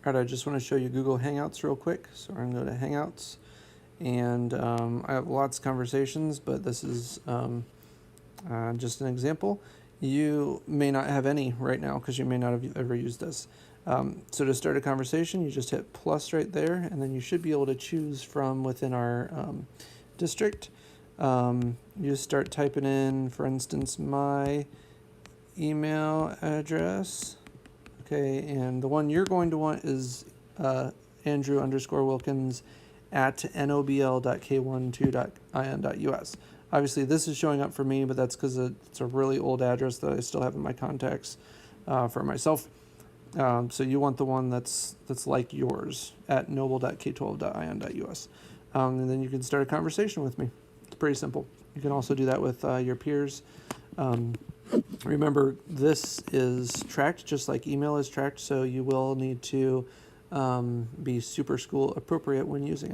All right, I just want to show you Google Hangouts real quick. So I'm going to go to Hangouts, and I have lots of conversations, but this is just an example. You may not have any right now because you may not have ever used this. So to start a conversation, you just hit plus right there, and then you should be able to choose from within our district. You just start typing in, for instance, my email address. Okay, and the one you're going to want is Andrew_Wilkins at nobl.k12.in.us. Obviously, this is showing up for me, but that's because it's a really old address that I still have in my contacts for myself. So you want the one that's like yours at noble.k12.in.us. And then you can start a conversation with me. It's pretty simple. You can also do that with your peers. Remember, this is tracked just like email is tracked, so you will need to be super school appropriate when using it.